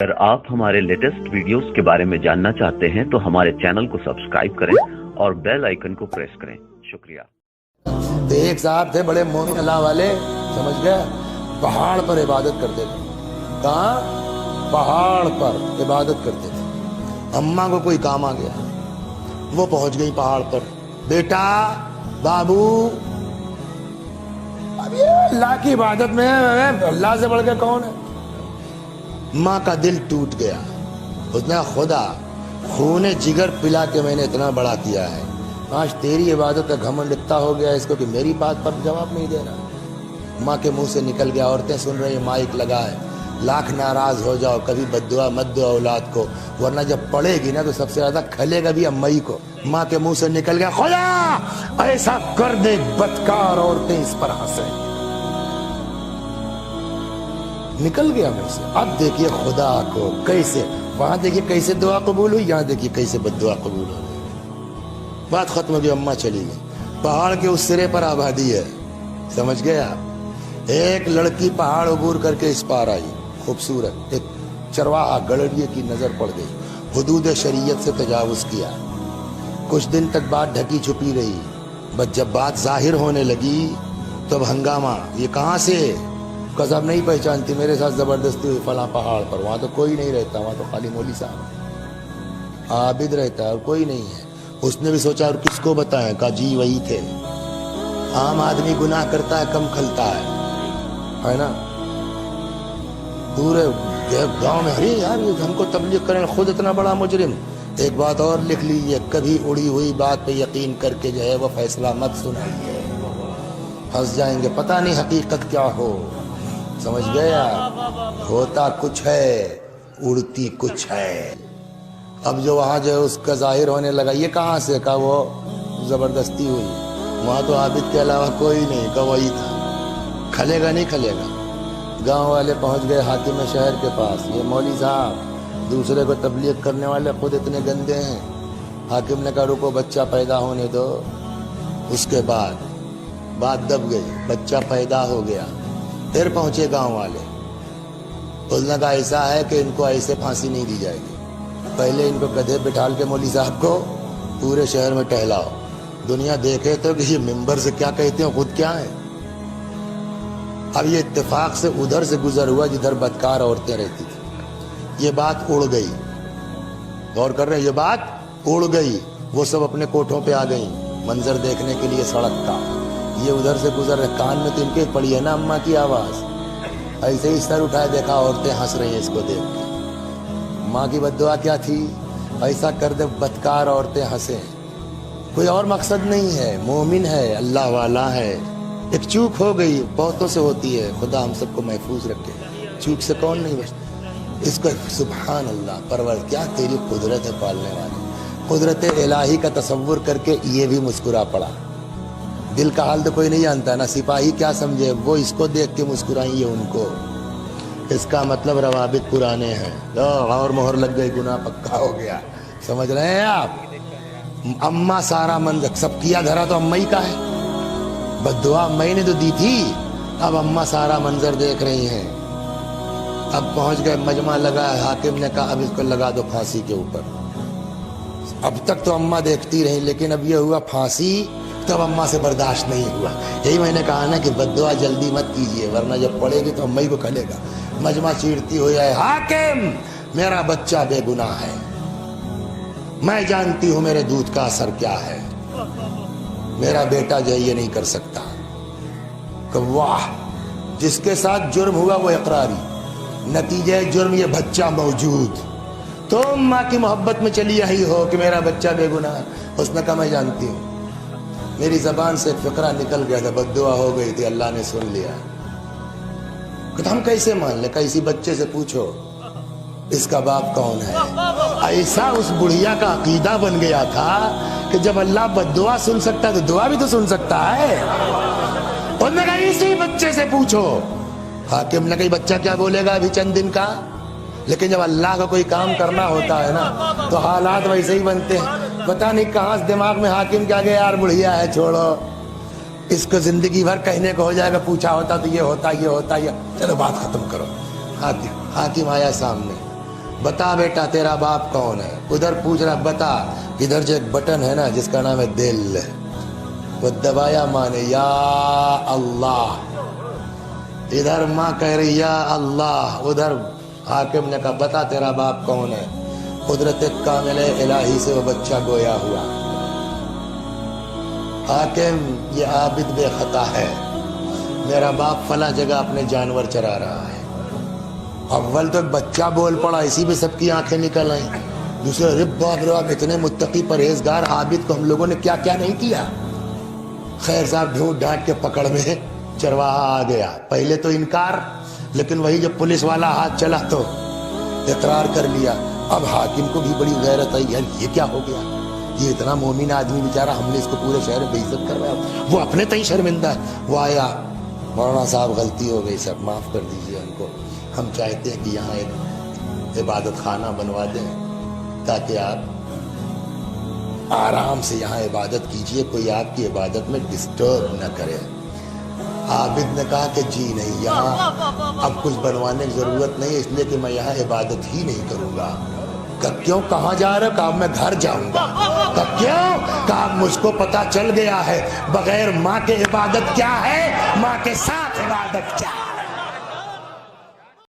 अगर आप हमारे लेटेस्ट वीडियोस के बारे में जानना चाहते हैं तो हमारे चैनल को सब्सक्राइब करें और बेल आइकन को प्रेस करें। शुक्रिया। तो एक साहब थे बड़े मोमिन अल्लाह वाले, समझ गए, पहाड़ पर इबादत करते थे। कहाँ? पहाड़ पर इबादत करते थे। अम्मा को कोई काम आ गया, वो पहुंच गई पहाड़ पर। बेटा, बाबू, अब ये अल्लाह की इबादत में अल्लाह से बढ़ के कौन है? माँ का दिल टूट गया। उसने खुदा खून जिगर पिला के मैंने इतना बड़ा किया है, आज तेरी इबादत का घमंड इतना हो गया इसको कि मेरी बात पर जवाब नहीं दे रहा। माँ के मुंह से निकल गया। औरतें सुन रही, माइक लगा है, लाख नाराज हो जाओ, कभी बद्दुआ मत दो औलाद को, वरना जब पड़ेगी ना तो सबसे ज्यादा खलेगा भी अम्मई को। माँ के मुंह से निकल गया, खुदा ऐसा कर दे बदकार औरतें इस पर हंसे। निकल गया मुंह से। अब देखिए खुदा को कैसे, वहां देखिए कैसे दुआ कबूल हुई, यहाँ देखिए कैसे बद्दुआ कबूल हो गई। बात खत्म हो गई, अम्मा चली गई। पहाड़ के उस सिरे पर आबादी है, समझ गए आप। एक लड़की पहाड़ अबूर करके इस पार आई, खूबसूरत। एक चरवाहा गड़रिए की नजर पड़ गई, हुदूद शरीयत से तजावुज किया। कुछ दिन तक बात ढकी छुपी रही, बस जब बात जाहिर होने लगी तब हंगामा। ये कहाँ से? कसम नहीं पहचानती, मेरे साथ जबरदस्ती हुई फला पहाड़ पर। वहां तो कोई नहीं रहता, वहां तो खाली मौली साहब आबिद रहता है और कोई नहीं है। उसने भी सोचा और किसको बताएं, का जी वही थे। आम आदमी गुनाह करता है, कम खलता है ना। पूरे गांव में अरे यार ये हमको तबलीग करें, खुद इतना बड़ा मुजरिम। एक बात और लिख लीजिए, कभी उड़ी हुई बात पे यकीन करके जो है वो फैसला मत सुनाइए, फंस जाएंगे। पता नहीं हकीकत क्या हो, समझ गए आप। होता कुछ है, उड़ती कुछ है। अब जो वहां जो है उसका जाहिर होने लगा, ये कहाँ से? का वो जबरदस्ती हुई। वहां तो आबिद के अलावा कोई नहीं, का वही था। खलेगा नहीं खलेगा। गांव वाले पहुंच गए हाकिम शहर के पास। ये मौली साहब दूसरे को तबलीग करने वाले खुद इतने गंदे हैं। हाकिम ने कहा रुको, बच्चा पैदा होने दो। उसके बाद बात दब गई, बच्चा पैदा हो गया। फिर पहुंचे गांव वाले, उसने कहा ऐसा है कि इनको ऐसे फांसी नहीं दी जाएगी, पहले इनको गधे बिठाल के मौली साहब को पूरे शहर में टहलाओ, दुनिया देखे तो कि ये मिंबर से क्या कहते हो, खुद क्या है। अब ये इत्तेफाक से उधर से गुजर हुआ जिधर बदकार औरतें रहती थी। ये बात उड़ गई, गौर कर रहे, ये बात उड़ गई। वो सब अपने कोठों पे आ गई मंजर देखने के लिए सड़क का। ये उधर से गुजर रहे, कान में तो इनके पड़ी है ना अम्मा की आवाज। ऐसे ही सर उठाए, देखा औरतें हंस रही हैं इसको देख के। माँ की बद्दुआ क्या थी? ऐसा कर दे बदकार औरतें हंसे। कोई और मकसद नहीं है, मोमिन है, अल्लाह वाला है। एक चूक हो गई, बहुतों से होती है, खुदा हम सबको महफूज रखे। चूक से कौन नहीं बचता। इसको सुभान अल्लाह, परवर क्या तेरी कुदरत है पालने वाली। कुदरत इलाही का तसव्वुर करके ये भी मुस्कुरा पड़ा। दिल का हाल तो कोई नहीं जानता ना, सिपाही क्या समझे, वो इसको देख के मुस्कुराई है उनको। इसका मतलब रवाबित पुराने हैं और मोहर लग गई, गुनाह पक्का हो गया। समझ रहे हैं आप। अम्मा सारा मंजर सब किया धरा तो अम्मा ही का है, बद्दुआ अम्मा ही ने तो दी थी। अब अम्मा सारा मंजर देख रही हैं। अब पहुंच गए, मजमा लगा है। हाकिम ने कहा अब इसको लगा दो फांसी के ऊपर। अब तक तो अम्मा देखती रही, लेकिन अब यह हुआ फांसी, तब अम्मा से बर्दाश्त नहीं हुआ। यही मैंने कहा ना कि बद्दुआ जल्दी मत कीजिए, वरना जब पड़ेगी तो अम्मा ही को खलेगा। मजमा चीरती हुई है, हाकिम मेरा बच्चा बेगुनाह है, मैं जानती हूं मेरे दूध का असर क्या है, मेरा बेटा जो ये नहीं कर सकता। तो वाह, जिसके साथ जुर्म हुआ वो इकरारी, नतीजे जुर्म ये बच्चा मौजूद। तो माँ की मोहब्बत में चली आई हो कि मेरा बच्चा बेगुनाह। उसने कहा मैं जानती हूँ, मेरी जबान से फिक्रा निकल गया था, बद्दुआ हो गई थी, अल्लाह ने सुन लिया। तो हम कैसे मान ले? किसी बच्चे से पूछो इसका बाप कौन है। ऐसा उस बुढ़िया का अकीदा बन गया था कि जब अल्लाह बद्दुआ सुन सकता है तो दुआ भी तो सुन सकता है। उन्होंने कहा इसी बच्चे से पूछो। हाकिम ने कहा बच्चा क्या बोलेगा अभी चंद दिन का, लेकिन जब अल्लाह का कोई काम करना होता है ना तो हालात वैसे ही बनते हैं। पता नहीं कहाँ से दिमाग में हाकिम क्या गया, यार बुढ़िया है छोड़ो, इसको जिंदगी भर कहने को हो जाएगा, पूछा होता तो ये होता ये होता ये, चलो बात खत्म करो। हाकिम आया सामने, بتا بیٹا تیرا باپ کون ہے. ادھر پوچھ رہا بتا. ادھر جو ایک بٹن ہے نا جس کا نام ہے دل, وہ دبایا ماں نے یا اللہ. ادھر ماں کہہ رہی یا اللہ, ادھر حاکم نے کہا بتا تیرا باپ کون ہے. قدرت کامل الہی سے وہ بچہ گویا ہوا. حاکم یہ عابد بے خطا ہے, میرا باپ فلاں جگہ اپنے جانور چرا رہا ہے. اول تو بچہ بول پڑا, اسی پہ سب کی آنکھیں نکل آئیں. دوسرے ارے باپ رے باپ, اتنے متقی پرہیزگار عابد کو ہم لوگوں نے کیا کیا نہیں کیا. خیر صاحب ڈھونڈ ڈانٹ کے پکڑ میں چرواہا آ گیا. پہلے تو انکار, لیکن وہی جب پولیس والا ہاتھ چلا تو اقرار کر لیا. اب حاکم کو بھی بڑی غیرت آئی, یار یہ کیا ہو گیا, یہ اتنا مومن آدمی بیچارہ, ہم نے اس کو پورے شہر میں بے عزت کر رہا ہے. وہ اپنے تئیں شرمندہ ہے. وہ آیا, مولانا صاحب غلطی ہو گئی سب, معاف کر دیجیے ہم کو. ہم چاہتے ہیں کہ یہاں ایک عبادت خانہ بنوا دیں تاکہ آپ آرام سے یہاں عبادت کیجئے, کوئی آپ کی عبادت میں ڈسٹرب نہ کرے. عابد نے کہا کہ جی نہیں, یہاں اب کچھ بنوانے کی ضرورت نہیں ہے, اس لیے کہ میں یہاں عبادت ہی نہیں کروں گا. کیوں, کہاں جا رہے ہو؟ کہا میں گھر جاؤں گا. کیوں؟ کہا مجھ کو پتا چل گیا ہے بغیر ماں کے عبادت کیا ہے, ماں کے ساتھ عبادت کیا ہے.